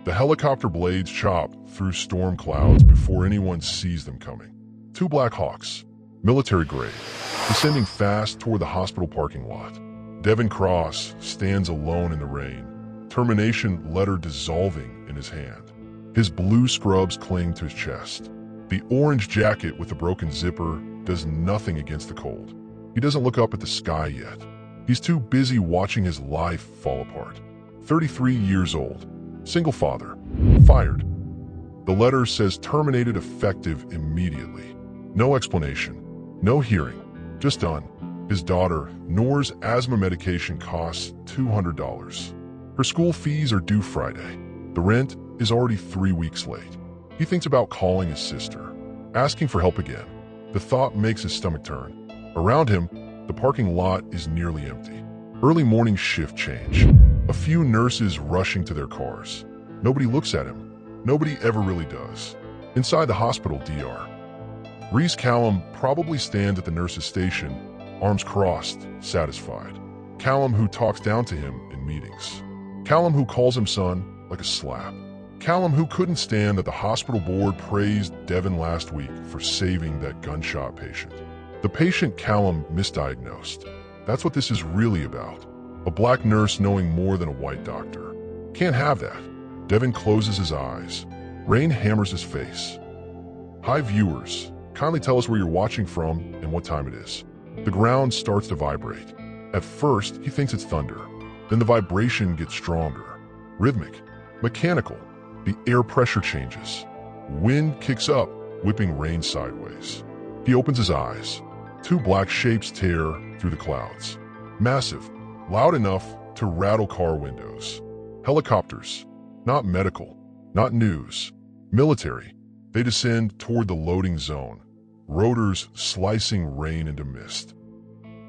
The helicopter blades chop through storm clouds before anyone sees them coming. Two Black Hawks, military grade, descending fast toward the hospital parking lot. Devin Cross stands alone in the rain, termination letter dissolving in his hand. His blue scrubs cling to his chest. The orange jacket with the broken zipper does nothing against the cold. He doesn't look up at the sky yet. He's too busy watching his life fall apart. 33 years old, single father, fired. The letter says terminated effective immediately. No explanation, no hearing, just done. His daughter, Noor's asthma medication costs $200. Her school fees are due Friday. The rent is already 3 weeks late. He thinks about calling his sister, asking for help again. The thought makes his stomach turn. Around him, the parking lot is nearly empty. Early morning shift change. A few nurses rushing to their cars. Nobody looks at him. Nobody ever really does. Inside the hospital DR, Reese Callum probably stands at the nurse's station, arms crossed, satisfied. Callum who talks down to him in meetings. Callum who calls him son like a slap. Callum who couldn't stand that the hospital board praised Devin last week for saving that gunshot patient. The patient Callum misdiagnosed. That's what this is really about. A black nurse knowing more than a white doctor. Can't have that. Devin closes his eyes. Rain hammers his face. Hi viewers, kindly tell us where you're watching from and what time it is. The ground starts to vibrate. At first, he thinks it's thunder. Then the vibration gets stronger. Rhythmic. Mechanical. The air pressure changes. Wind kicks up, whipping rain sideways. He opens his eyes. Two black shapes tear through the clouds. Massive, loud enough to rattle car windows. Helicopters. Not medical, not news. Military. They descend toward the loading zone. Rotors slicing rain into mist.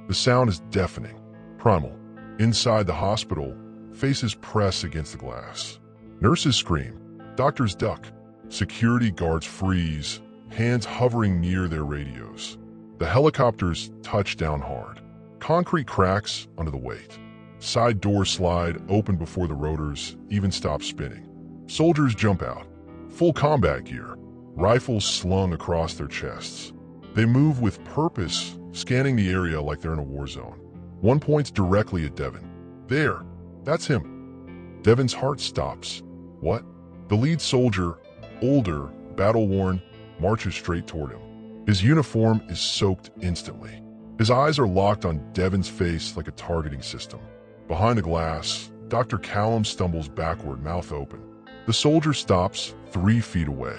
The sound is deafening, primal. Inside the hospital, faces press against the glass. Nurses scream. Doctors duck. Security guards freeze, hands hovering near their radios. The helicopters touch down hard. Concrete cracks under the weight. Side doors slide open before the rotors even stop spinning. Soldiers jump out. Full combat gear. Rifles slung across their chests. They move with purpose, scanning the area like they're in a war zone. One points directly at Devin. There, that's him. Devin's heart stops. What? The lead soldier, older, battle-worn, marches straight toward him. His uniform is soaked instantly. His eyes are locked on Devin's face like a targeting system. Behind the glass, Dr. Callum stumbles backward, mouth open. The soldier stops 3 feet away.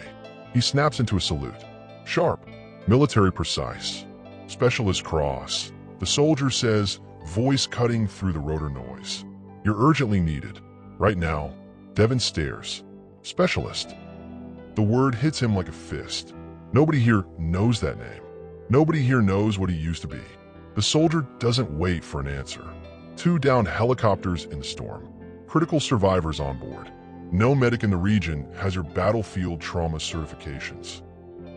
He snaps into a salute. Sharp, military precise. Specialist cross. The soldier says, voice cutting through the rotor noise. You're urgently needed. Right now. Devin stares. Specialist. The word hits him like a fist. Nobody here knows that name. Nobody here knows what he used to be. The soldier doesn't wait for an answer. 2 downed helicopters in the storm. Critical survivors on board. No medic in the region has your battlefield trauma certifications.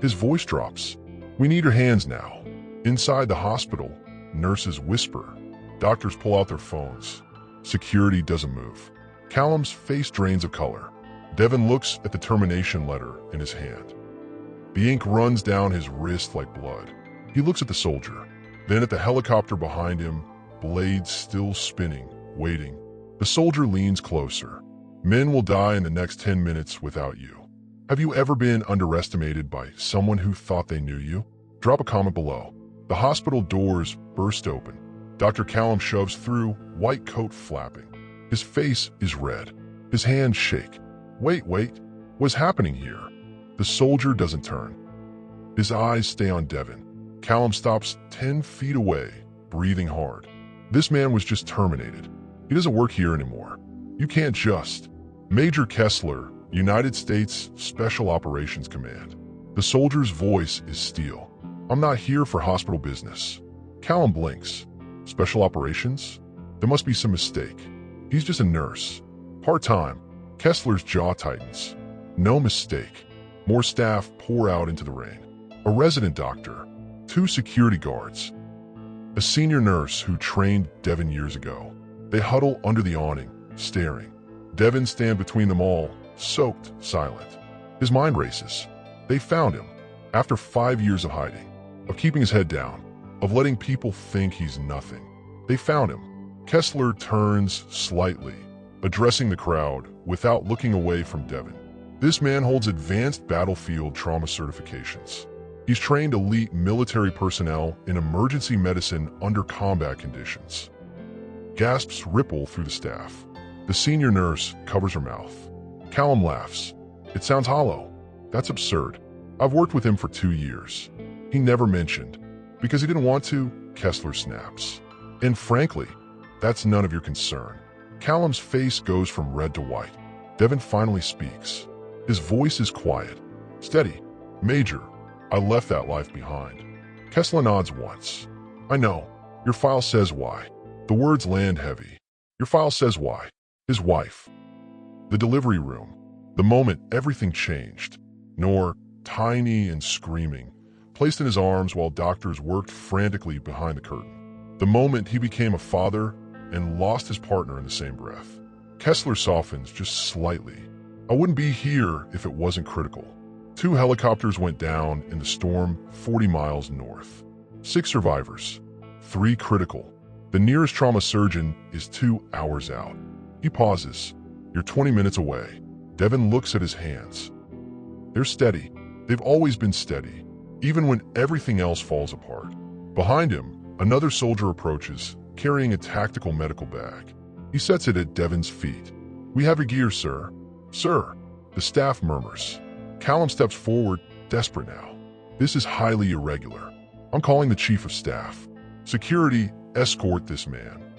His voice drops. We need your hands now. Inside the hospital, nurses whisper. Doctors pull out their phones. Security doesn't move. Callum's face drains of color. Devin looks at the termination letter in his hand. The ink runs down his wrist like blood. He looks at the soldier, then at the helicopter behind him, blades still spinning, waiting. The soldier leans closer. Men will die in the next 10 minutes without you. Have you ever been underestimated by someone who thought they knew you? Drop a comment below. The hospital doors burst open. Dr. Callum shoves through, white coat flapping. His face is red. His hands shake. Wait, what's happening here? The soldier doesn't turn. His eyes stay on Devin. Callum stops 10 feet away, breathing hard. This man was just terminated. He doesn't work here anymore. You can't just. Major Kessler, United States Special Operations Command. The soldier's voice is steel. I'm not here for hospital business. Callum blinks. Special operations? There must be some mistake. He's just a nurse. Part-time. Kessler's jaw tightens. No mistake. More staff pour out into the rain. A resident doctor. 2 security guards. A senior nurse who trained Devin years ago. They huddle under the awning, staring. Devin stands between them all, soaked, silent. His mind races. They found him. After 5 years of hiding, of keeping his head down, of letting people think he's nothing. They found him. Kessler turns slightly, addressing the crowd without looking away from Devin. This man holds advanced battlefield trauma certifications. He's trained elite military personnel in emergency medicine under combat conditions. Gasps ripple through the staff. The senior nurse covers her mouth. Callum laughs. It sounds hollow. That's absurd. I've worked with him for 2 years. He never mentioned. Because he didn't want to, Kessler snaps. And frankly, that's none of your concern. Callum's face goes from red to white. Devin finally speaks. His voice is quiet. Steady. Major, I left that life behind. Kessler nods once. I know. Your file says why. The words land heavy. Your file says why. His wife. The delivery room. The moment everything changed. Noor, tiny and screaming, placed in his arms while doctors worked frantically behind the curtain. The moment he became a father and lost his partner in the same breath. Kessler softens just slightly. I wouldn't be here if it wasn't critical. 2 helicopters went down in the storm 40 miles north. 6 survivors. 3 critical. The nearest trauma surgeon is 2 hours out. He pauses. You're 20 minutes away. Devin looks at his hands. They're steady. They've always been steady, even when everything else falls apart. Behind him, another soldier approaches, carrying a tactical medical bag. He sets it at Devin's feet. We have your gear, sir. Sir, the staff murmurs. Callum steps forward, desperate now. This is highly irregular. I'm calling the chief of staff. Security, escort this man.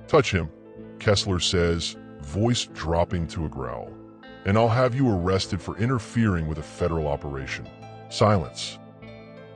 Touch him, Kessler says, voice dropping to a growl. And I'll have you arrested for interfering with a federal operation. Silence.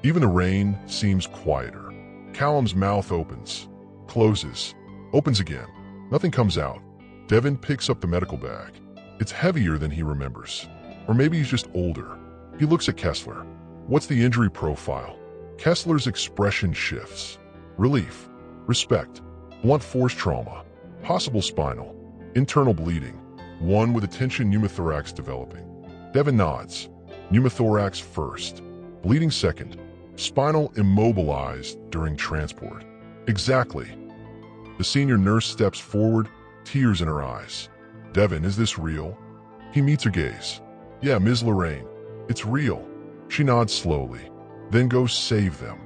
Even the rain seems quieter. Callum's mouth opens, closes, opens again. Nothing comes out. Devin picks up the medical bag. It's heavier than he remembers. Or maybe he's just older. He looks at Kessler. What's the injury profile? Kessler's expression shifts. Relief, respect, blunt force trauma, possible spinal, internal bleeding, one with a tension pneumothorax developing. Devin nods. Pneumothorax first, bleeding second, spinal immobilized during transport. Exactly. The senior nurse steps forward, tears in her eyes. Devin, is this real? He meets her gaze. Yeah, Ms. Lorraine, it's real. She nods slowly, then goes save them.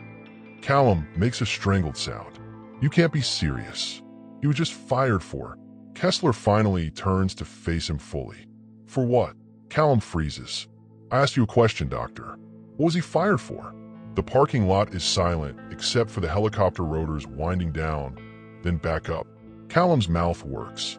Callum makes a strangled sound. You can't be serious. He was just fired for. Kessler finally turns to face him fully. For what? Callum freezes. I asked you a question, doctor. What was he fired for? The parking lot is silent except for the helicopter rotors winding down, then back up. Callum's mouth works.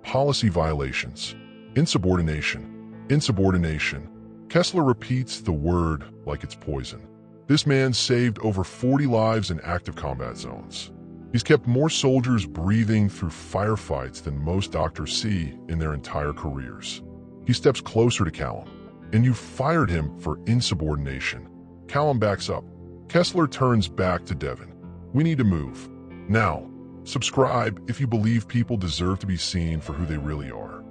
Policy violations. Insubordination. Insubordination. Kessler repeats the word like it's poison. This man saved over 40 lives in active combat zones. He's kept more soldiers breathing through firefights than most doctors see in their entire careers. He steps closer to Callum. And you fired him for insubordination. Callum backs up. Kessler turns back to Devin. We need to move. Now, subscribe if you believe people deserve to be seen for who they really are.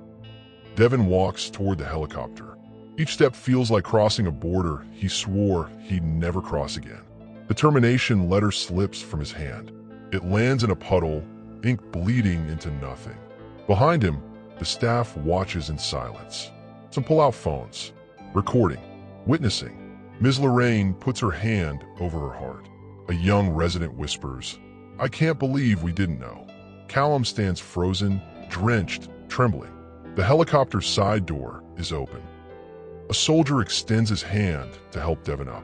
Devin walks toward the helicopter. Each step feels like crossing a border he swore he'd never cross again. The termination letter slips from his hand. It lands in a puddle, ink bleeding into nothing. Behind him, the staff watches in silence. Some pull-out phones. Recording. Witnessing. Ms. Lorraine puts her hand over her heart. A young resident whispers, I can't believe we didn't know. Callum stands frozen, drenched, trembling. The helicopter's side door is open. A soldier extends his hand to help Devin up.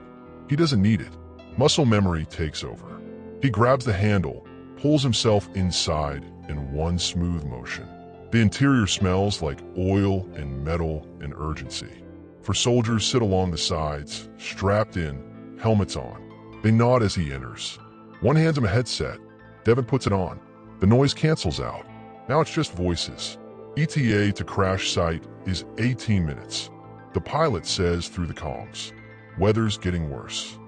He doesn't need it. Muscle memory takes over. He grabs the handle, pulls himself inside in one smooth motion. The interior smells like oil and metal and urgency. For soldiers sit along the sides, strapped in, helmets on. They nod as he enters. One hands him a headset. Devin puts it on. The noise cancels out. Now it's just voices. ETA to crash site is 18 minutes. The pilot says through the comms. Weather's getting worse.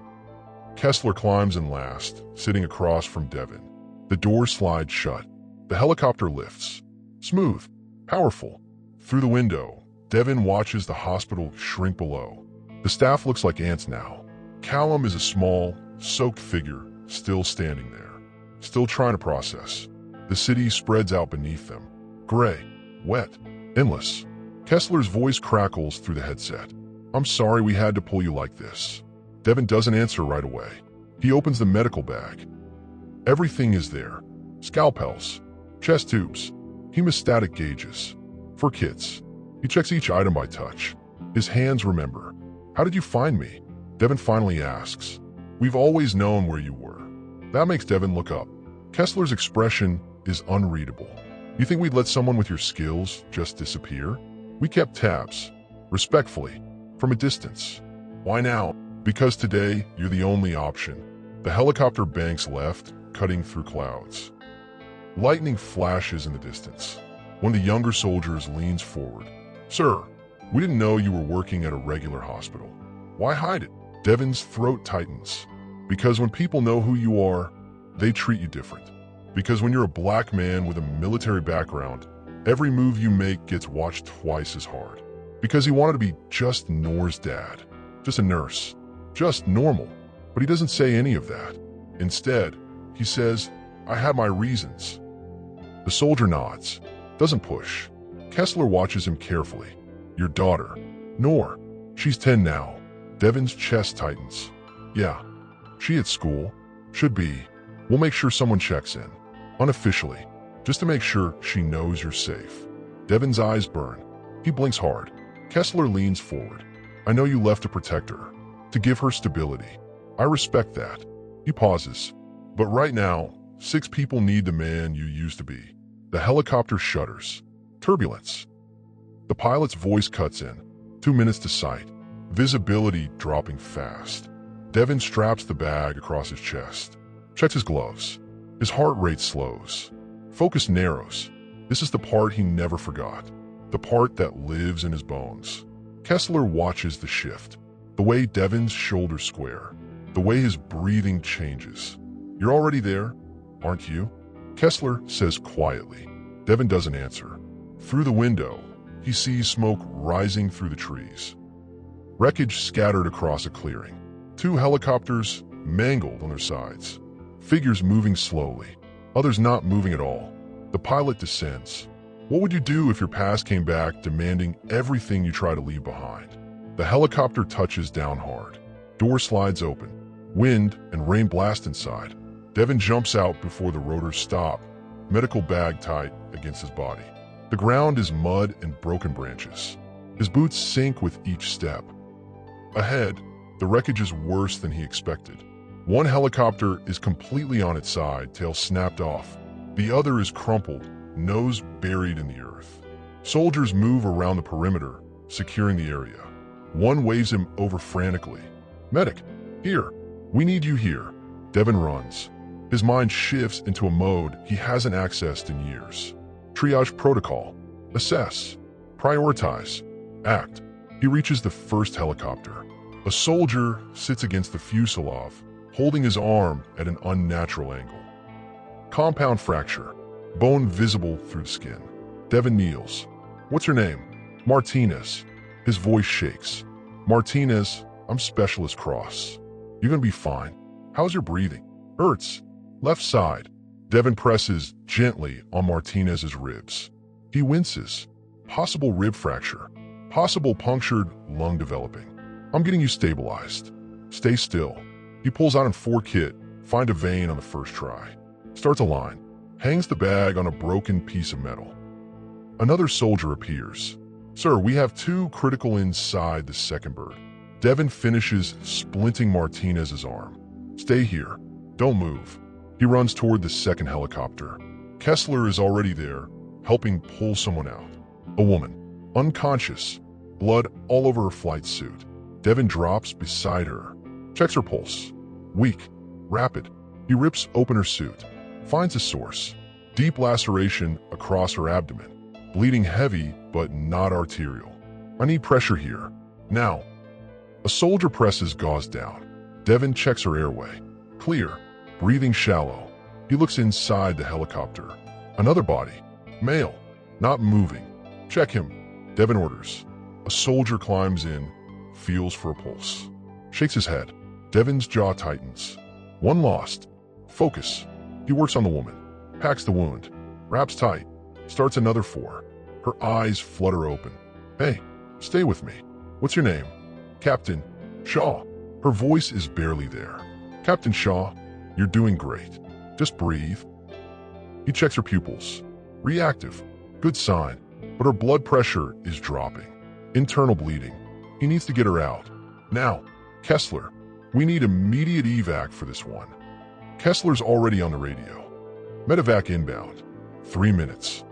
Kessler climbs in last, sitting across from Devin. The door slides shut. The helicopter lifts. Smooth. Powerful. Through the window, Devin watches the hospital shrink below. The staff looks like ants now. Callum is a small, soaked figure, still standing there, still trying to process. The city spreads out beneath them. Gray, wet, endless. Kessler's voice crackles through the headset. I'm sorry we had to pull you like this. Devin doesn't answer right away. He opens the medical bag. Everything is there. Scalpels, chest tubes, hemostatic gauges. For kids. He checks each item by touch. His hands remember. How did you find me? Devin finally asks. We've always known where you were. That makes Devin look up. Kessler's expression is unreadable. You think we'd let someone with your skills just disappear? We kept tabs, respectfully, from a distance. Why now? Because today, you're the only option. The helicopter banks left, cutting through clouds. Lightning flashes in the distance. One of the younger soldiers leans forward. Sir, we didn't know you were working at a regular hospital. Why hide it? Devin's throat tightens. Because when people know who you are, they treat you different. Because when you're a black man with a military background, every move you make gets watched twice as hard. Because he wanted to be just Noor's dad. Just a nurse. Just normal. But he doesn't say any of that. Instead, he says, I had my reasons. The soldier nods. Doesn't push. Kessler watches him carefully. Your daughter. Noor. She's 10 now. Devin's chest tightens. Yeah. She at school. Should be. We'll make sure someone checks in. Unofficially. Just to make sure she knows you're safe. Devin's eyes burn. He blinks hard. Kessler leans forward. I know you left to protect her. To give her stability. I respect that. He pauses. But right now, 6 people need the man you used to be. The helicopter shudders. Turbulence. The pilot's voice cuts in. 2 minutes to sight. Visibility dropping fast. Devin straps the bag across his chest. Checks his gloves. His heart rate slows. Focus narrows. This is the part he never forgot. The part that lives in his bones. Kessler watches the shift. The way Devin's shoulders square. The way his breathing changes. You're already there, aren't you? Kessler says quietly. Devin doesn't answer. Through the window, he sees smoke rising through the trees. Wreckage scattered across a clearing. 2 helicopters mangled on their sides. Figures moving slowly. Others not moving at all. The pilot descends. What would you do if your past came back demanding everything you try to leave behind? The helicopter touches down hard. Door slides open. Wind and rain blast inside. Devin jumps out before the rotors stop, medical bag tight against his body. The ground is mud and broken branches. His boots sink with each step. Ahead, the wreckage is worse than he expected. One helicopter is completely on its side, tail snapped off. The other is crumpled, nose buried in the earth. Soldiers move around the perimeter, securing the area. One waves him over frantically. Medic, here. We need you here. Devin runs. His mind shifts into a mode he hasn't accessed in years. Triage protocol. Assess. Prioritize. Act. He reaches the first helicopter. A soldier sits against the fuselage, holding his arm at an unnatural angle. Compound fracture. Bone visible through the skin. Devin kneels. What's your name? Martinez. His voice shakes. Martinez, I'm Specialist Cross. You're gonna be fine. How's your breathing? Hurts. Left side. Devin presses gently on Martinez's ribs. He winces. Possible rib fracture. Possible punctured lung developing. I'm getting you stabilized. Stay still. He pulls out an M4 kit, find a vein on the first try. Starts a line. Hangs the bag on a broken piece of metal. Another soldier appears. Sir, we have 2 critical inside the second bird. Devin finishes splinting Martinez's arm. Stay here. Don't move. He runs toward the second helicopter. Kessler is already there, helping pull someone out. A woman. Unconscious. Blood all over her flight suit. Devin drops beside her. Checks her pulse. Weak. Rapid. He rips open her suit. Finds a source. Deep laceration across her abdomen. Bleeding heavy, but not arterial. I need pressure here. Now. A soldier presses gauze down. Devin checks her airway. Clear. Breathing shallow. He looks inside the helicopter. Another body. Male. Not moving. Check him. Devin orders. A soldier climbs in, feels for a pulse, shakes his head. Devin's jaw tightens. One lost. Focus. He works on the woman, packs the wound, wraps tight, starts another 4. Her eyes flutter open. Hey, stay with me. What's your name? Captain Shaw. Her voice is barely there. Captain Shaw, you're doing great. Just breathe. He checks her pupils. Reactive. Good sign. But her blood pressure is dropping. Internal bleeding. He needs to get her out. Now, Kessler, we need immediate evac for this one. Kessler's already on the radio. Medevac inbound. 3 minutes.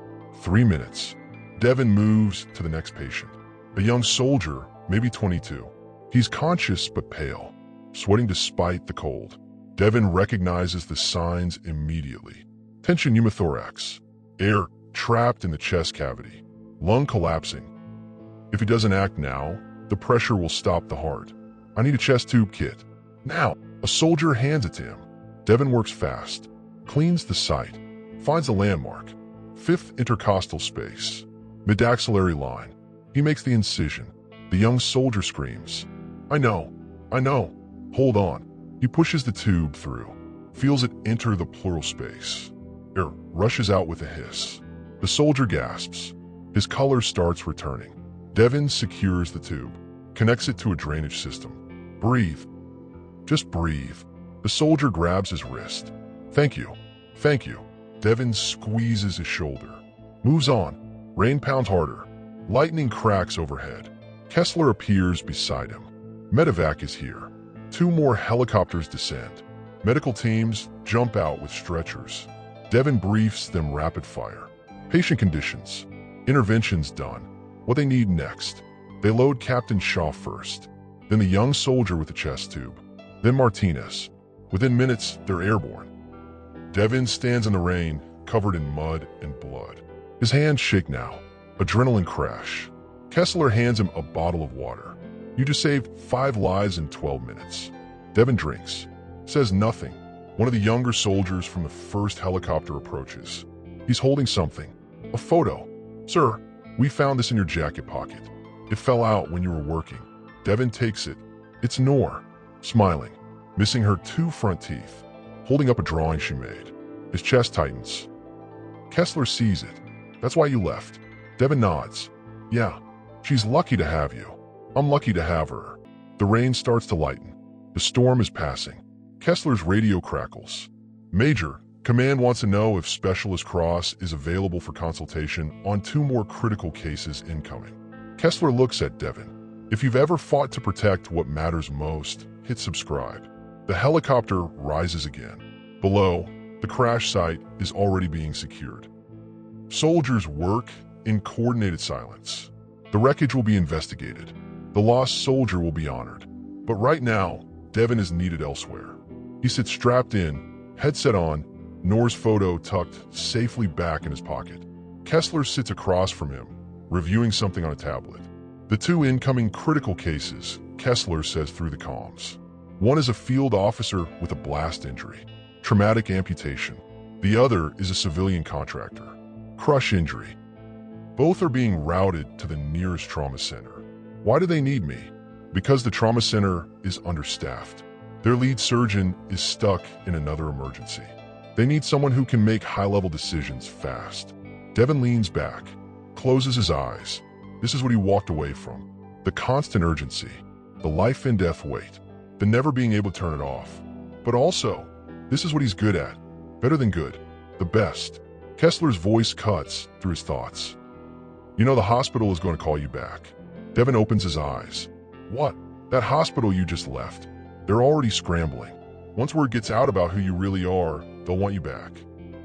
3 minutes. Devin moves to the next patient. A young soldier, maybe 22. He's conscious but pale, sweating despite the cold. Devin recognizes the signs immediately. Tension pneumothorax. Air trapped in the chest cavity. Lung collapsing. If he doesn't act now, the pressure will stop the heart. I need a chest tube kit. Now, a soldier hands it to him. Devin works fast, cleans the site, finds a landmark. 5th intercostal space. Midaxillary line. He makes the incision. The young soldier screams. I know. Hold on. He pushes the tube through, feels it enter the pleural space. Air rushes out with a hiss. The soldier gasps. His color starts returning. Devin secures the tube, connects it to a drainage system. Breathe. Just breathe. The soldier grabs his wrist. Thank you. Devin squeezes his shoulder. Moves on. Rain pounds harder. Lightning cracks overhead. Kessler appears beside him. Medevac is here. 2 more helicopters descend. Medical teams jump out with stretchers. Devin briefs them rapid fire. Patient conditions. Interventions done. What they need next. They load Captain Shaw first. Then the young soldier with the chest tube. Then Martinez. Within minutes, they're airborne. Devin stands in the rain, covered in mud and blood. His hands shake now. Adrenaline crash. Kessler hands him a bottle of water. You just saved 5 lives in 12 minutes. Devin drinks. Says nothing. One of the younger soldiers from the first helicopter approaches. He's holding something. A photo. Sir, we found this in your jacket pocket. It fell out when you were working. Devin takes it. It's Noor, smiling, missing her 2 front teeth, holding up a drawing she made. His chest tightens. Kessler sees it. That's why you left. Devin nods. Yeah, she's lucky to have you. I'm lucky to have her. The rain starts to lighten. The storm is passing. Kessler's radio crackles. Major, Command wants to know if Specialist Cross is available for consultation on 2 more critical cases incoming. Kessler looks at Devin. If you've ever fought to protect what matters most, hit subscribe. The helicopter rises again. Below, the crash site is already being secured. Soldiers work in coordinated silence. The wreckage will be investigated. The lost soldier will be honored. But right now, Devin is needed elsewhere. He sits strapped in, headset on, Noor's photo tucked safely back in his pocket. Kessler sits across from him, reviewing something on a tablet. The 2 incoming critical cases, Kessler says through the comms. One is a field officer with a blast injury, traumatic amputation. The other is a civilian contractor, crush injury. Both are being routed to the nearest trauma center. Why do they need me? Because the trauma center is understaffed. Their lead surgeon is stuck in another emergency. They need someone who can make high-level decisions fast. Devin leans back, closes his eyes. This is what he walked away from. The constant urgency, the life and death wait, the never being able to turn it off. But also, this is what he's good at. Better than good. The best. Kessler's voice cuts through his thoughts. You know the hospital is going to call you back. Devin opens his eyes. What? That hospital you just left. They're already scrambling. Once word gets out about who you really are, they'll want you back.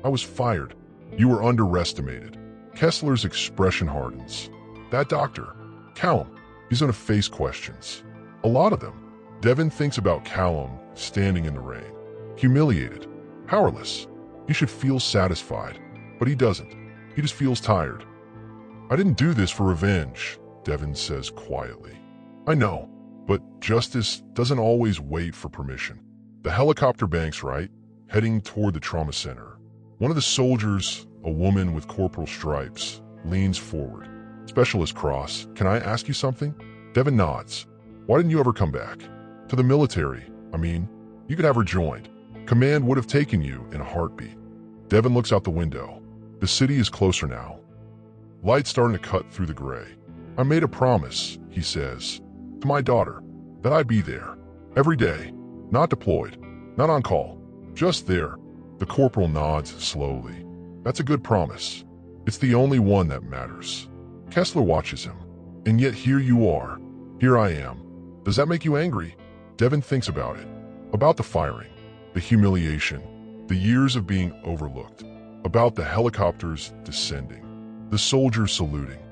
I was fired. You were underestimated. Kessler's expression hardens. That doctor, Callum, he's going to face questions. A lot of them. Devin thinks about Callum standing in the rain. Humiliated. Powerless. He should feel satisfied. But he doesn't. He just feels tired. I didn't do this for revenge, Devin says quietly. I know, but justice doesn't always wait for permission. The helicopter banks right, heading toward the trauma center. One of the soldiers, a woman with corporal stripes, leans forward. Specialist Cross, can I ask you something? Devin nods. Why didn't you ever come back? To the military, I mean. You could have rejoined. Command would have taken you in a heartbeat. Devin looks out the window. The city is closer now. Light's starting to cut through the gray. I made a promise, he says, to my daughter, that I'd be there. Every day. Not deployed. Not on call. Just there. The corporal nods slowly. That's a good promise. It's the only one that matters. Kessler watches him. And yet here you are. Here I am. Does that make you angry? Devin thinks about it. About the firing. The humiliation. The years of being overlooked. About the helicopters descending. The soldiers saluting.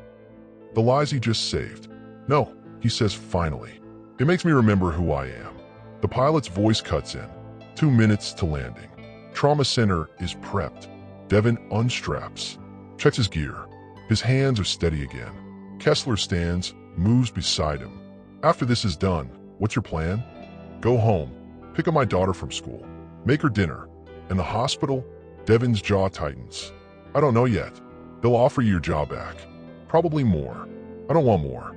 The lives he just saved. No, he says finally. It makes me remember who I am. The pilot's voice cuts in. 2 minutes to landing. Trauma center is prepped. Devin unstraps. Checks his gear. His hands are steady again. Kessler stands, moves beside him. After this is done, what's your plan? Go home. Pick up my daughter from school. Make her dinner. In the hospital, Devin's jaw tightens. I don't know yet. They'll offer you your job back. Probably more. I don't want more.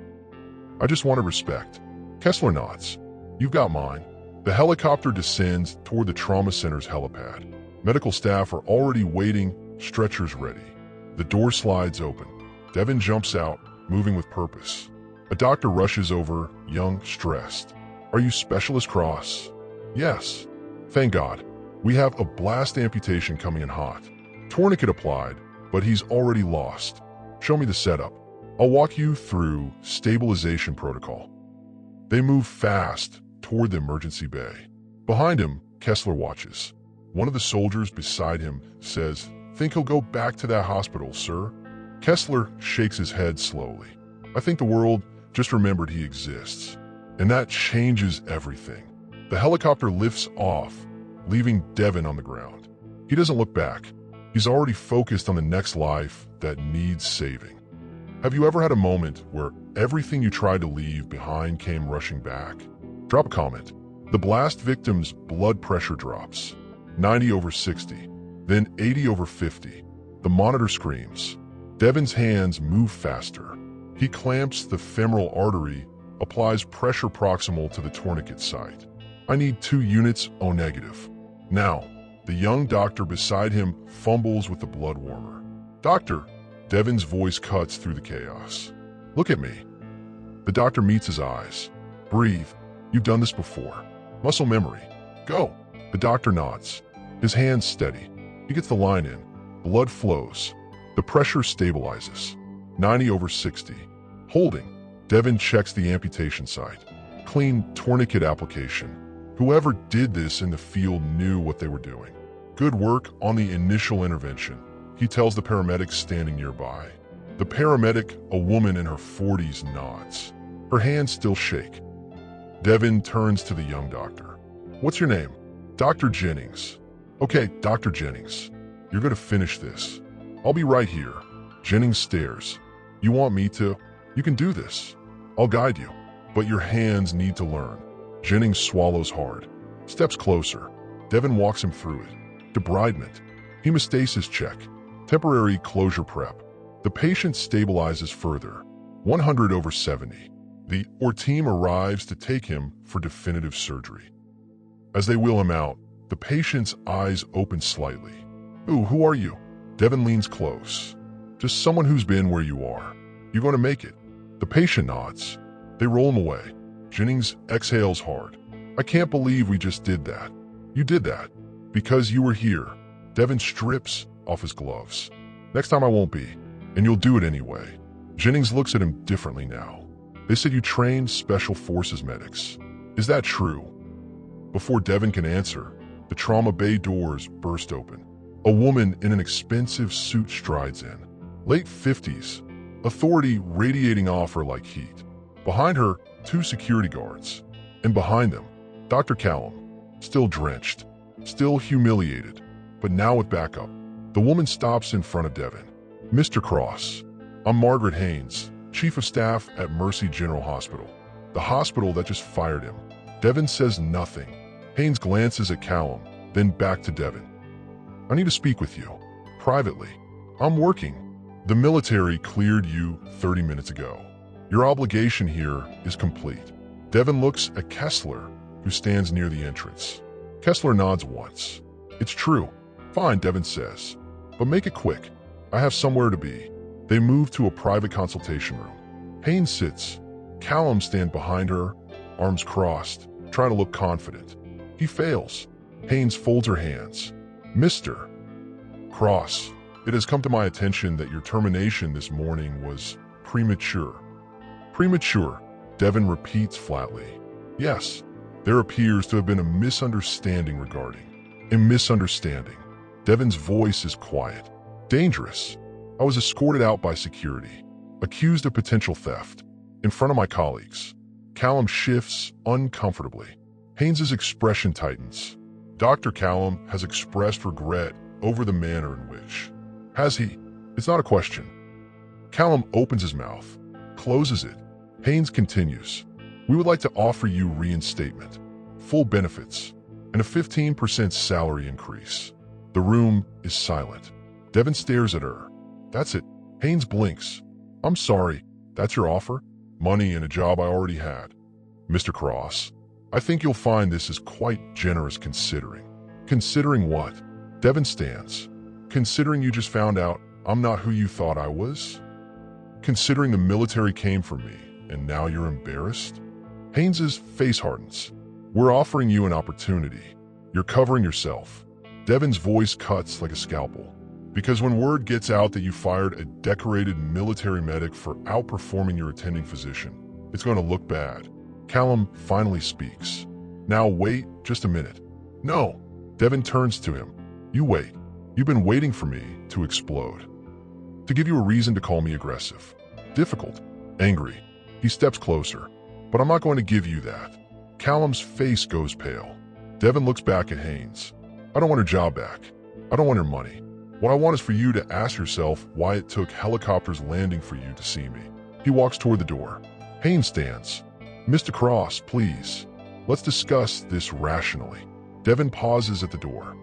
I just wanted respect. Kessler nods. You've got mine. The helicopter descends toward the trauma center's helipad. Medical staff are already waiting, stretchers ready. The door slides open. Devin jumps out, moving with purpose. A doctor rushes over, young, stressed. Are you Specialist Cross? Yes. Thank God. We have a blast amputation coming in hot. Tourniquet applied, but he's already lost. Show me the setup. I'll walk you through stabilization protocol. They move fast toward the emergency bay. Behind him, Kessler watches. One of the soldiers beside him says, "Think he'll go back to that hospital, sir?" Kessler shakes his head slowly. I think the world just remembered he exists. And that changes everything. The helicopter lifts off, leaving Devin on the ground. He doesn't look back. He's already focused on the next life that needs saving. Have you ever had a moment where everything you tried to leave behind came rushing back? Drop a comment. The blast victim's blood pressure drops. 90/60, then 80/50. The monitor screams. Devin's hands move faster. He clamps the femoral artery, applies pressure proximal to the tourniquet site. I need 2 units O negative. Now, the young doctor beside him fumbles with the blood warmer. Doctor, Devin's voice cuts through the chaos. Look at me. The doctor meets his eyes. Breathe. You've done this before. Muscle memory. Go. The doctor nods. His hands steady. He gets the line in. Blood flows. The pressure stabilizes. 90/60. Holding. Devin checks the amputation site. Clean tourniquet application. Whoever did this in the field knew what they were doing. Good work on the initial intervention, he tells the paramedic standing nearby. The paramedic, a woman in her 40s, nods. Her hands still shake. Devin turns to the young doctor. What's your name? Dr. Jennings. Okay, Dr. Jennings. You're going to finish this. I'll be right here. Jennings stares. You want me to? You can do this. I'll guide you. But your hands need to learn. Jennings swallows hard. Steps closer. Devin walks him through it. Debridement. Hemostasis check. Temporary closure prep. The patient stabilizes further. 100/70. The team arrives to take him for definitive surgery. As they wheel him out, the patient's eyes open slightly. Ooh, who are you? Devin leans close. Just someone who's been where you are. You're going to make it. The patient nods. They roll him away. Jennings exhales hard. I can't believe we just did that. You did that. Because you were here. Devin strips off his gloves. Next time I won't be. And you'll do it anyway. Jennings looks at him differently now. They said you trained Special Forces medics. Is that true? Before Devin can answer, the trauma bay doors burst open. A woman in an expensive suit strides in. Late 50s. Authority radiating off her like heat. Behind her, 2 security guards. And behind them, Dr. Callum. Still drenched. Still humiliated. But now with backup. The woman stops in front of Devin. Mr. Cross. I'm Margaret Haynes, Chief of Staff at Mercy General Hospital. The hospital that just fired him. Devin says nothing. Haynes glances at Callum, then back to Devin. I need to speak with you. Privately. I'm working. The military cleared you 30 minutes ago. Your obligation here is complete. Devin looks at Kessler, who stands near the entrance. Kessler nods once. It's true. Fine, Devin says. But make it quick. I have somewhere to be. They move to a private consultation room. Haynes sits. Callum stands behind her, arms crossed, trying to look confident. He fails. Haynes folds her hands. Mr. Cross, it has come to my attention that your termination this morning was premature. Premature, Devin repeats flatly. Yes, there appears to have been a misunderstanding regarding. A misunderstanding. Devin's voice is quiet. Dangerous. I was escorted out by security, accused of potential theft, in front of my colleagues. Callum shifts uncomfortably. Haynes's expression tightens. Dr. Callum has expressed regret over the manner in which. Has he? It's not a question. Callum opens his mouth, closes it. Haynes continues. We would like to offer you reinstatement, full benefits, and a 15% salary increase. The room is silent. Devin stares at her. That's it. Haynes blinks. I'm sorry. That's your offer? Money and a job I already had. Mr. Cross, I think you'll find this is quite generous considering. Considering what? Devin stands. Considering you just found out I'm not who you thought I was? Considering the military came for me and now you're embarrassed? Haynes's face hardens. We're offering you an opportunity. You're covering yourself. Devin's voice cuts like a scalpel. Because when word gets out that you fired a decorated military medic for outperforming your attending physician, it's going to look bad. Callum finally speaks. Now wait just a minute. No. Devin turns to him. You wait. You've been waiting for me to explode. To give you a reason to call me aggressive. Difficult. Angry. He steps closer. But I'm not going to give you that. Callum's face goes pale. Devin looks back at Haynes. I don't want her job back. I don't want her money. What I want is for you to ask yourself why it took helicopters landing for you to see me. He walks toward the door. Haynes stands. Mr. Cross, please. Let's discuss this rationally. Devin pauses at the door.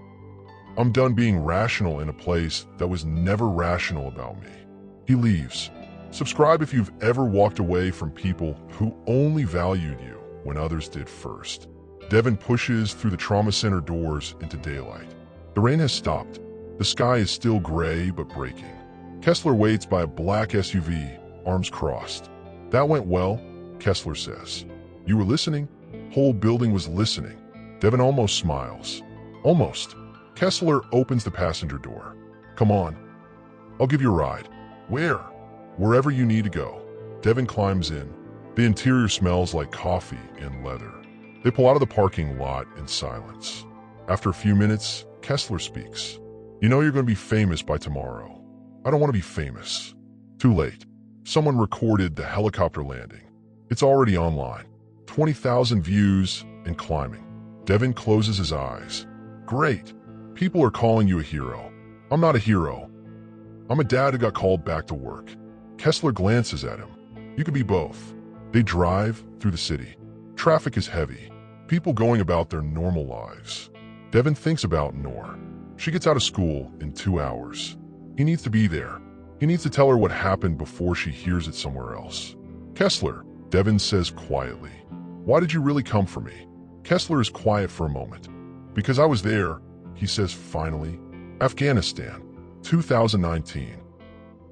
I'm done being rational in a place that was never rational about me. He leaves. Subscribe if you've ever walked away from people who only valued you when others did first. Devin pushes through the trauma center doors into daylight. The rain has stopped. The sky is still gray but breaking. Kessler waits by a black SUV, arms crossed. That went well, Kessler says. You were listening? Whole building was listening. Devin almost smiles. Almost. Kessler opens the passenger door. Come on. I'll give you a ride. Where? Wherever you need to go. Devin climbs in. The interior smells like coffee and leather. They pull out of the parking lot in silence. After a few minutes, Kessler speaks. You know you're going to be famous by tomorrow. I don't want to be famous. Too late. Someone recorded the helicopter landing. It's already online. 20,000 views and climbing. Devin closes his eyes. Great. People are calling you a hero. I'm not a hero. I'm a dad who got called back to work. Kessler glances at him. You could be both. They drive through the city. Traffic is heavy. People going about their normal lives. Devin thinks about Noor. She gets out of school in 2 hours. He needs to be there. He needs to tell her what happened before she hears it somewhere else. Kessler, Devin says quietly. Why did you really come for me? Kessler is quiet for a moment. Because I was there, he says finally. Afghanistan, 2019.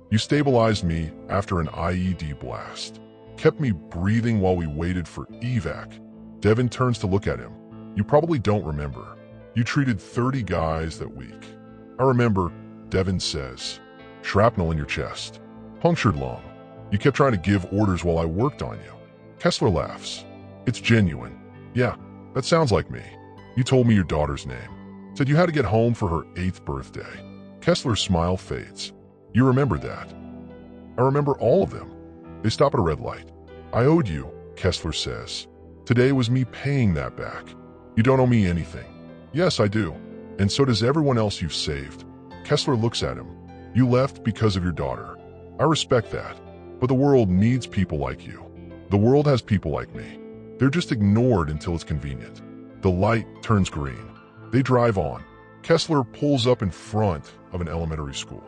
You stabilized me after an IED blast. Kept me breathing while we waited for evac. Devin turns to look at him. You probably don't remember. You treated 30 guys that week. I remember, Devin says. Shrapnel in your chest. Punctured lung. You kept trying to give orders while I worked on you. Kessler laughs. It's genuine. Yeah, that sounds like me. You told me your daughter's name. Said you had to get home for her 8th birthday. Kessler's smile fades. You remember that. I remember all of them. They stop at a red light. I owed you, Kessler says. Today was me paying that back. You don't owe me anything. Yes, I do. And so does everyone else you've saved. Kessler looks at him. You left because of your daughter. I respect that. But the world needs people like you. The world has people like me. They're just ignored until it's convenient. The light turns green. They drive on. Kessler pulls up in front of an elementary school.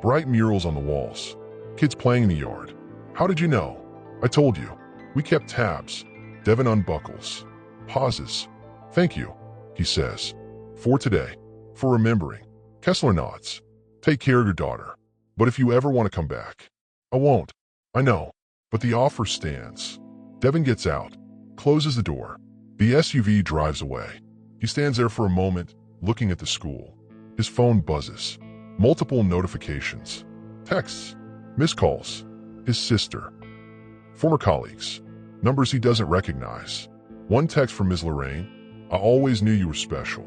Bright murals on the walls. Kids playing in the yard. How did you know? I told you. We kept tabs. Devin unbuckles. Pauses. Thank you, he says. For today. For remembering. Kessler nods. Take care of your daughter. But if you ever want to come back. I won't. I know. But the offer stands. Devin gets out. Closes the door. The SUV drives away. He stands there for a moment, looking at the school. His phone buzzes. Multiple notifications. Texts. Missed calls. His sister. Former colleagues. Numbers he doesn't recognize. One text from Ms. Lorraine. I always knew you were special.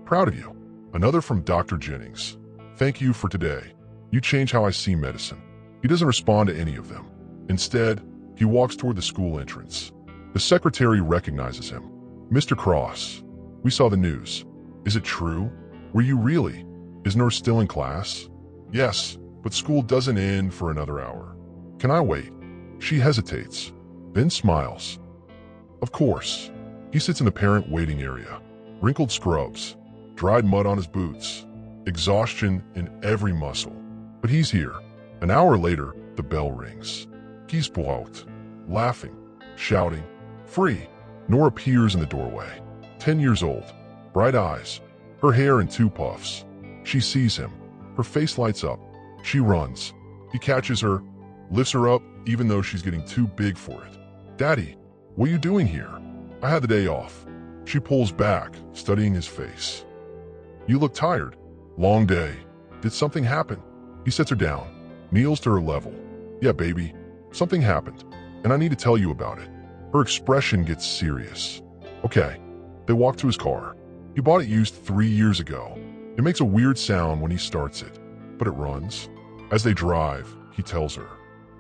Proud of you. Another from Dr. Jennings. Thank you for today. You changed how I see medicine. He doesn't respond to any of them. Instead, he walks toward the school entrance. The secretary recognizes him. Mr. Cross, we saw the news. Is it true? Were you really? Is Nurse still in class? Yes, but school doesn't end for another hour. Can I wait? She hesitates, then smiles. Of course. He sits in the parent waiting area. Wrinkled scrubs, dried mud on his boots, exhaustion in every muscle. But he's here. An hour later, the bell rings. He's out, laughing, shouting, free. Nora appears in the doorway. 10 years old, bright eyes, her hair in 2 puffs. She sees him. Her face lights up. She runs. He catches her, lifts her up even though she's getting too big for it. Daddy, what are you doing here? I had the day off. She pulls back, studying his face. You look tired. Long day. Did something happen? He sets her down, kneels to her level. Yeah, baby, something happened, and I need to tell you about it. Her expression gets serious. Okay. They walk to his car. He bought it used 3 years ago. It makes a weird sound when he starts it, but it runs. As they drive, he tells her,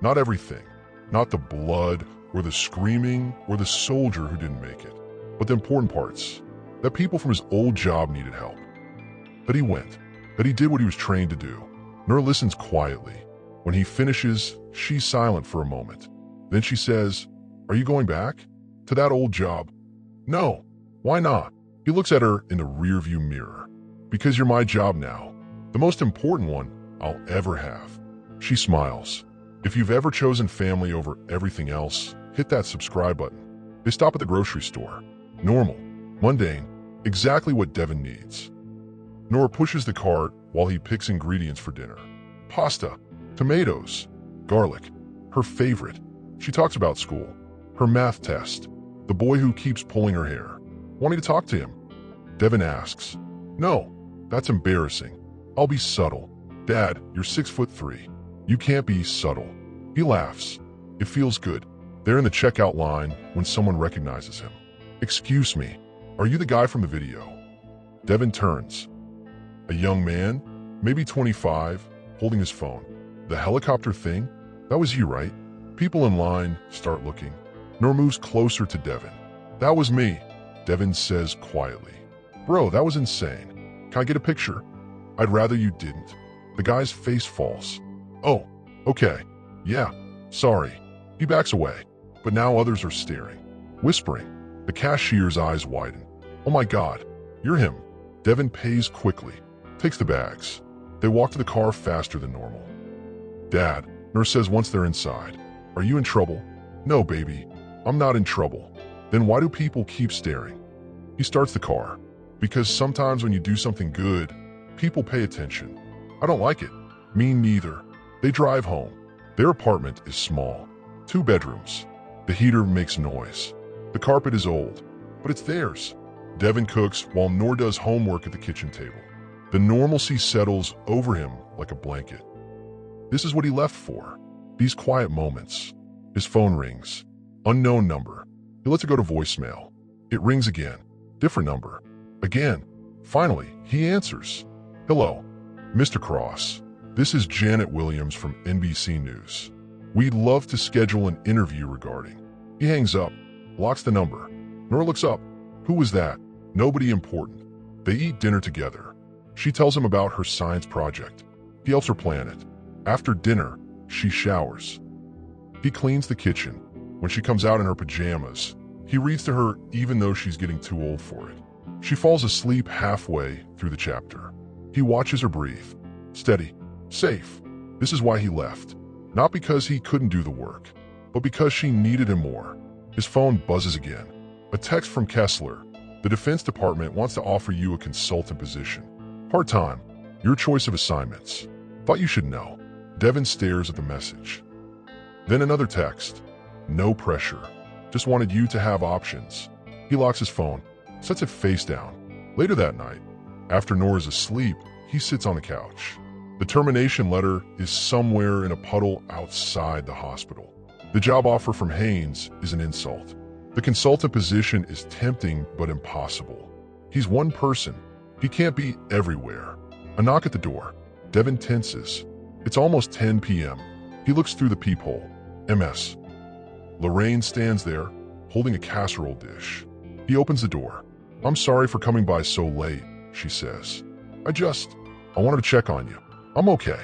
not everything, not the blood or the screaming or the soldier who didn't make it, but the important parts, that people from his old job needed help. That he went, that he did what he was trained to do. Nora listens quietly. When he finishes, she's silent for a moment. Then she says, are you going back? To that old job? No. Why not? He looks at her in the rearview mirror. Because you're my job now. The most important one I'll ever have. She smiles. If you've ever chosen family over everything else, hit that subscribe button. They stop at the grocery store. Normal, mundane, exactly what Devin needs. Nora pushes the cart while he picks ingredients for dinner. Pasta, tomatoes, garlic, her favorite. She talks about school, her math test, the boy who keeps pulling her hair. Wanting to talk to him. Devin asks, no, that's embarrassing. I'll be subtle. Dad, you're 6'3". You can't be subtle. He laughs. It feels good. They're in the checkout line when someone recognizes him. Excuse me, are you the guy from the video? Devin turns. A young man, maybe 25, holding his phone. The helicopter thing? That was you, right? People in line start looking. Nora moves closer to Devin. That was me, Devin says quietly. Bro, that was insane. Can I get a picture? I'd rather you didn't. The guy's face falls. Oh, okay. Yeah, sorry. He backs away, but now others are staring, whispering. The cashier's eyes widen. Oh my God, you're him. Devin pays quickly, takes the bags. They walk to the car faster than normal. Dad, Nora says once they're inside. Are you in trouble? No, baby, I'm not in trouble. Then why do people keep staring? He starts the car. Because sometimes when you do something good, people pay attention. I don't like it. Me neither. They drive home. Their apartment is small. 2 bedrooms. The heater makes noise. The carpet is old, but it's theirs. Devin cooks while Nora does homework at the kitchen table. The normalcy settles over him like a blanket. This is what he left for. These quiet moments. His phone rings. Unknown number. He lets it go to voicemail. It rings again. Different number. Again. Finally, he answers. Hello, Mr. Cross. This is Janet Williams from NBC News. We'd love to schedule an interview regarding. He hangs up, blocks the number. Nora looks up. Who was that? Nobody important. They eat dinner together. She tells him about her science project. He helps her plan it. After dinner, she showers. He cleans the kitchen. When she comes out in her pajamas, he reads to her even though she's getting too old for it. She falls asleep halfway through the chapter. He watches her breathe. Steady. Safe. This is why he left. Not because he couldn't do the work, but because she needed him more. His phone buzzes again. A text from Kessler. The Defense Department wants to offer you a consultant position. Part-time. Your choice of assignments. Thought you should know. Devin stares at the message. Then another text. No pressure. Just wanted you to have options. He locks his phone, sets it face down. Later that night, after Nora's asleep, he sits on the couch. The termination letter is somewhere in a puddle outside the hospital. The job offer from Haynes is an insult. The consultant position is tempting but impossible. He's one person. He can't be everywhere. A knock at the door. Devin tenses. It's almost 10 p.m. He looks through the peephole. MS. Lorraine stands there, holding a casserole dish. He opens the door. I'm sorry for coming by so late, she says. I wanted to check on you. I'm okay.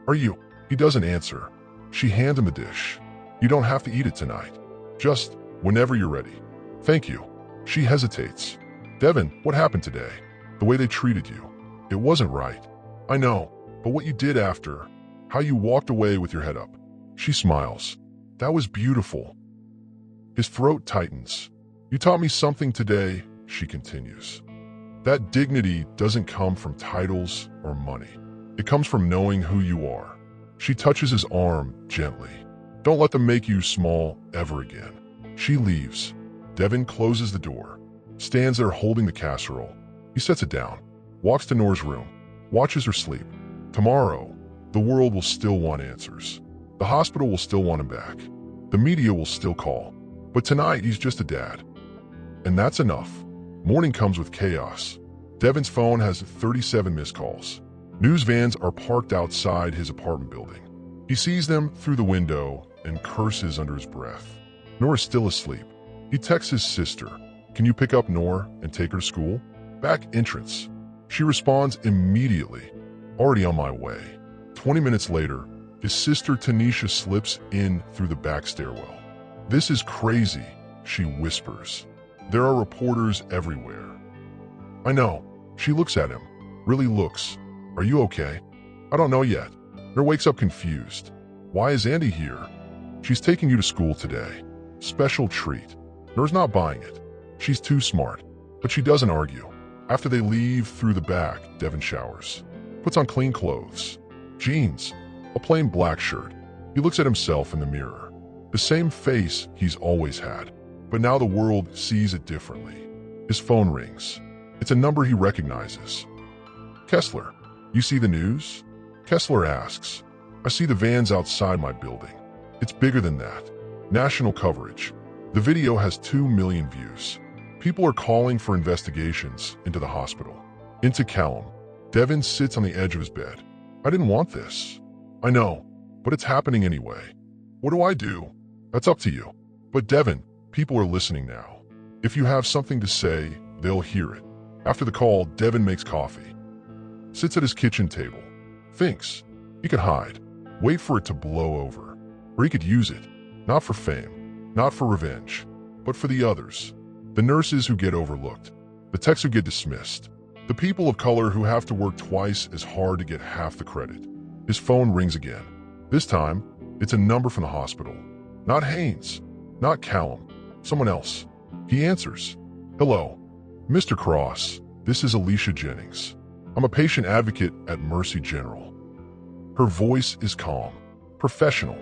Are you? He doesn't answer. She hands him the dish. You don't have to eat it tonight. Just whenever you're ready. Thank you. She hesitates. Devin, what happened today? The way they treated you. It wasn't right. I know, but what you did after, how you walked away with your head up. She smiles. That was beautiful. His throat tightens. You taught me something today, she continues. That dignity doesn't come from titles or money. It comes from knowing who you are. She touches his arm gently. Don't let them make you small ever again. She leaves. Devin closes the door, stands there holding the casserole. He sets it down, walks to Nora's room, watches her sleep. Tomorrow, the world will still want answers. The hospital will still want him back. The media will still call. But tonight, he's just a dad. And that's enough. Morning comes with chaos. Devin's phone has 37 missed calls. News vans are parked outside his apartment building. He sees them through the window and curses under his breath. Nora's still asleep. He texts his sister. Can you pick up Nora and take her to school? Back entrance. She responds immediately. Already on my way. 20 minutes later, his sister Tanisha slips in through the back stairwell. This is crazy, she whispers. There are reporters everywhere. I know. She looks at him. Really looks. Are you okay? I don't know yet. Nora wakes up confused. Why is Andy here? She's taking you to school today. Special treat. Nora's not buying it. She's too smart. But she doesn't argue. After they leave through the back, Devin showers. Puts on clean clothes. Jeans. A plain black shirt. He looks at himself in the mirror. The same face he's always had. But now the world sees it differently. His phone rings. It's a number he recognizes. Kessler, you see the news? Kessler asks. I see the vans outside my building. It's bigger than that. National coverage. The video has 2 million views. People are calling for investigations into the hospital. Into Callum. Devin sits on the edge of his bed. I didn't want this. I know, but it's happening anyway. What do I do? That's up to you. But Devin, people are listening now. If you have something to say, they'll hear it. After the call, Devin makes coffee. Sits at his kitchen table. Thinks. He could hide. Wait for it to blow over. Or he could use it. Not for fame. Not for revenge. But for the others. The nurses who get overlooked. The techs who get dismissed. The people of color who have to work twice as hard to get half the credit. His phone rings again. This time, it's a number from the hospital. Not Haynes. Not Callum. Someone else. He answers. Hello. Mr. Cross, this is Alicia Jennings. I'm a patient advocate at Mercy General. Her voice is calm, professional.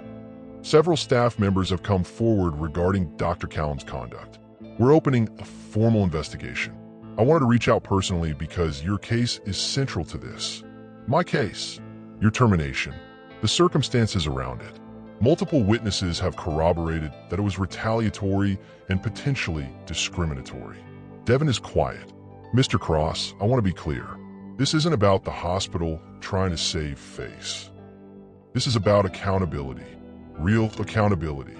Several staff members have come forward regarding Dr. Callum's conduct. We're opening a formal investigation. I wanted to reach out personally because your case is central to this. My case, your termination, the circumstances around it. Multiple witnesses have corroborated that it was retaliatory and potentially discriminatory. Devin is quiet. Mr. Cross, I want to be clear. This isn't about the hospital trying to save face. This is about accountability. Real accountability.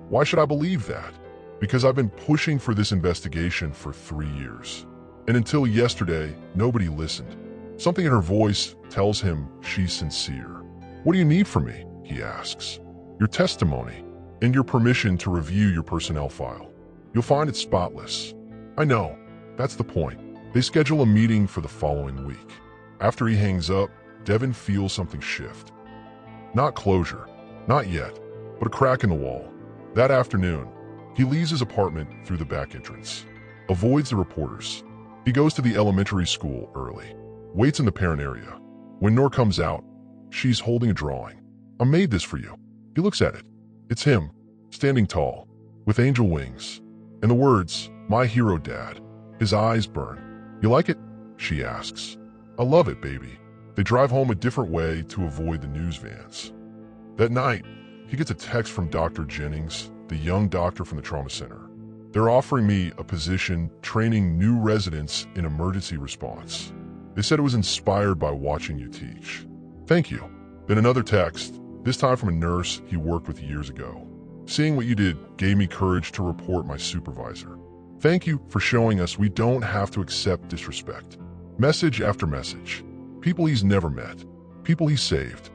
Why should I believe that? Because I've been pushing for this investigation for 3 years. And until yesterday, nobody listened. Something in her voice tells him she's sincere. What do you need from me? He asks. Your testimony and your permission to review your personnel file. You'll find it spotless. I know. That's the point. They schedule a meeting for the following week. After he hangs up, Devin feels something shift. Not closure. Not yet. But a crack in the wall. That afternoon, he leaves his apartment through the back entrance. Avoids the reporters. He goes to the elementary school early. Waits in the parent area. When Noor comes out, she's holding a drawing. "I made this for you." He looks at it. It's him, standing tall, with angel wings. And the words, "My hero, Dad." His eyes burn. "You like it?" she asks. "I love it, baby." They drive home a different way to avoid the news vans. That night, he gets a text from Dr. Jennings, the young doctor from the trauma center. "They're offering me a position training new residents in emergency response. They said it was inspired by watching you teach. Thank you." Then another text, this time from a nurse he worked with years ago. "Seeing what you did gave me courage to report my supervisor. Thank you for showing us we don't have to accept disrespect." Message after message. People he's never met. People he saved.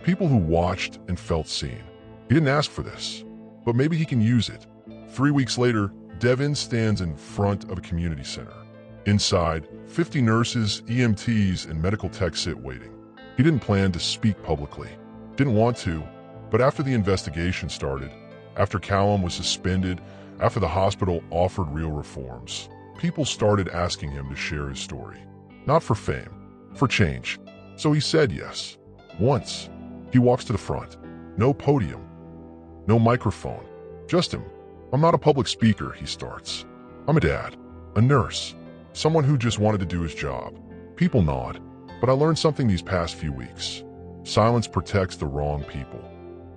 People who watched and felt seen. He didn't ask for this, but maybe he can use it. 3 weeks later, Devin stands in front of a community center. Inside, 50 nurses, EMTs, and medical techs sit waiting. He didn't plan to speak publicly. Didn't want to, but after the investigation started, after Callum was suspended, after the hospital offered real reforms, people started asking him to share his story. Not for fame, for change. So he said yes. Once, he walks to the front. No podium. No microphone. Just him. "I'm not a public speaker," he starts. "I'm a dad. A nurse. Someone who just wanted to do his job." People nod. "But I learned something these past few weeks. Silence protects the wrong people."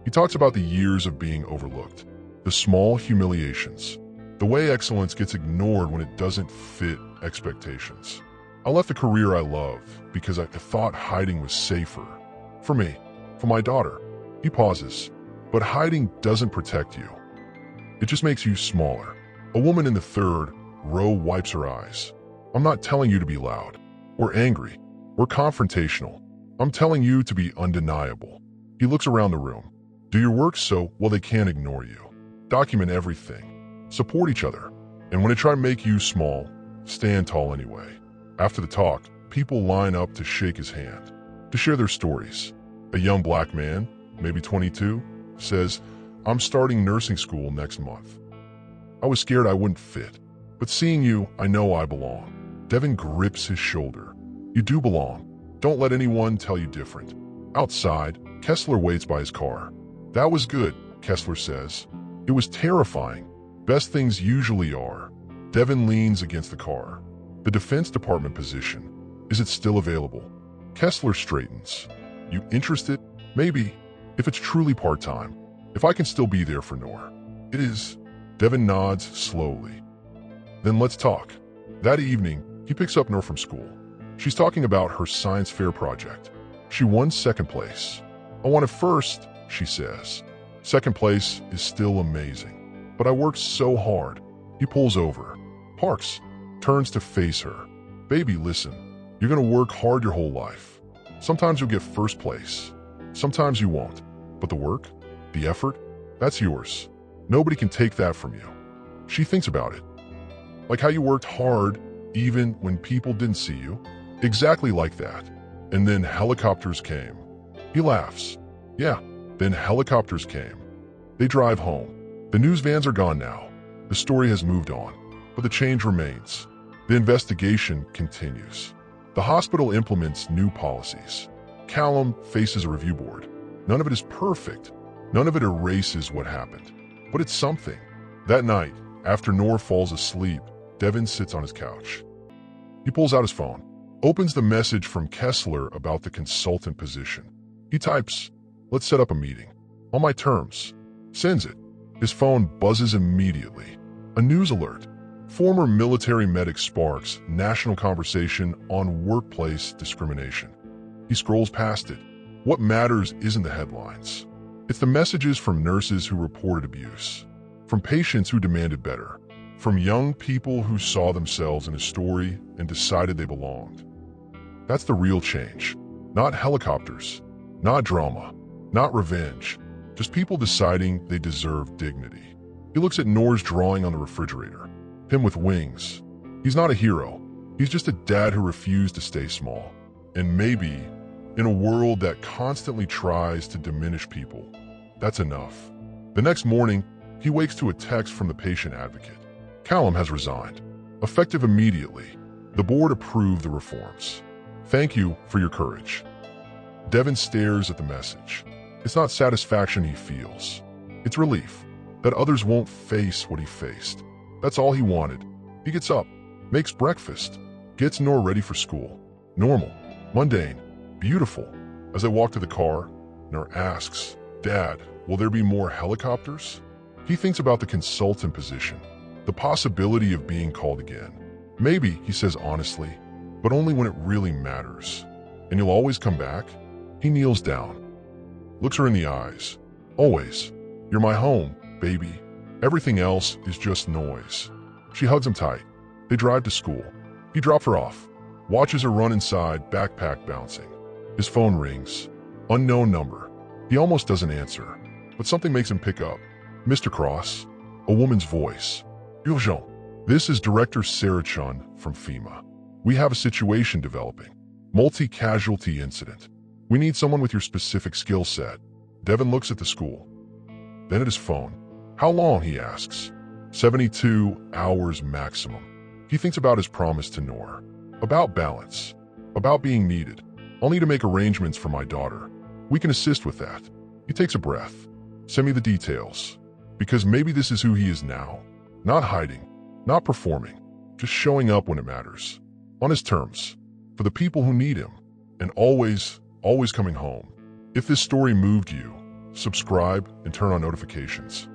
He talks about the years of being overlooked. The small humiliations. The way excellence gets ignored when it doesn't fit expectations. "I left the career I love because I thought hiding was safer. For me. For my daughter." He pauses. "But hiding doesn't protect you. It just makes you smaller." A woman in the third row wipes her eyes. "I'm not telling you to be loud, or angry, or confrontational. I'm telling you to be undeniable." He looks around the room. Do your work so, well, they can't ignore you. Document everything. Support each other. And when they try to make you small, stand tall anyway. After the talk, people line up to shake his hand, to share their stories. A young black man, maybe 22, says, "I'm starting nursing school next month. I was scared I wouldn't fit, but seeing you, I know I belong." Devin grips his shoulder. "You do belong. Don't let anyone tell you different." Outside, Kessler waits by his car. "That was good," Kessler says. "It was terrifying. Best things usually are." Devin leans against the car. "The Defense Department position. Is it still available?" Kessler straightens. "You interested? Maybe. If it's truly part-time. If I can still be there for Noor." "It is." Devin nods slowly. "Then let's talk." That evening, he picks up Noor from school. She's talking about her science fair project. She won second place. "I wanted first," she says. "Second place is still amazing. But I worked so hard." He pulls over, parks, turns to face her. "Baby, listen. You're gonna work hard your whole life. Sometimes you'll get first place. Sometimes you won't. But the work, the effort, that's yours. Nobody can take that from you." She thinks about it. "Like how you worked hard even when people didn't see you?" "Exactly like that. And then helicopters came." He laughs. "Yeah, then helicopters came." They drive home. The news vans are gone now. The story has moved on, but the change remains. The investigation continues. The hospital implements new policies. Callum faces a review board. None of it is perfect. None of it erases what happened. But it's something. That night, after Noor falls asleep, Devin sits on his couch. He pulls out his phone, opens the message from Kessler about the consultant position. He types, "Let's set up a meeting. On my terms." Sends it. His phone buzzes immediately. A news alert. Former military medic sparks national conversation on workplace discrimination. He scrolls past it. What matters isn't the headlines. It's the messages from nurses who reported abuse, from patients who demanded better, from young people who saw themselves in a story and decided they belonged. That's the real change. Not helicopters, not drama, not revenge, just people deciding they deserve dignity. He looks at Noor's drawing on the refrigerator. Him with wings. He's not a hero. He's just a dad who refused to stay small. And maybe In a world that constantly tries to diminish people, that's enough. The next morning, he wakes to a text from the patient advocate. Callum has resigned. Effective immediately, the board approved the reforms. Thank you for your courage. Devin stares at the message. It's not satisfaction he feels. It's relief that others won't face what he faced. That's all he wanted. He gets up, makes breakfast, gets Nora ready for school. Normal, mundane, beautiful. As they walk to the car, Nora asks, "Dad, will there be more helicopters?" He thinks about the consultant position, the possibility of being called again. Maybe, he says honestly, but only when it really matters. And you'll always come back? He kneels down, looks her in the eyes. Always. You're my home, baby. Everything else is just noise. She hugs him tight. They drive to school. He drops her off, watches her run inside, backpack bouncing. His phone rings. Unknown number. He almost doesn't answer, but something makes him pick up. "Mr. Cross," a woman's voice. "Urgent. This is Director Sarah Chun from FEMA. We have a situation developing. Multi-casualty incident. We need someone with your specific skill set." Devin looks at the school, then at his phone. "How long?" he asks. 72 hours maximum. He thinks about his promise to Nora, about balance, about being needed. "I'll need to make arrangements for my daughter. We can assist with that." He takes a breath. "Send me the details. Because maybe this is who he is now. Not hiding, not performing, just showing up when it matters. On his terms, for the people who need him, and always coming home." If this story moved you, subscribe and turn on notifications.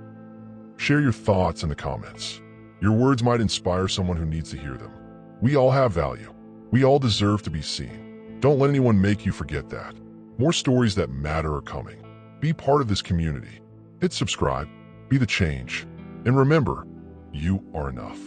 Share your thoughts in the comments. Your words might inspire someone who needs to hear them. We all have value. We all deserve to be seen. Don't let anyone make you forget that. More stories that matter are coming. Be part of this community. Hit subscribe, be the change, and remember, you are enough.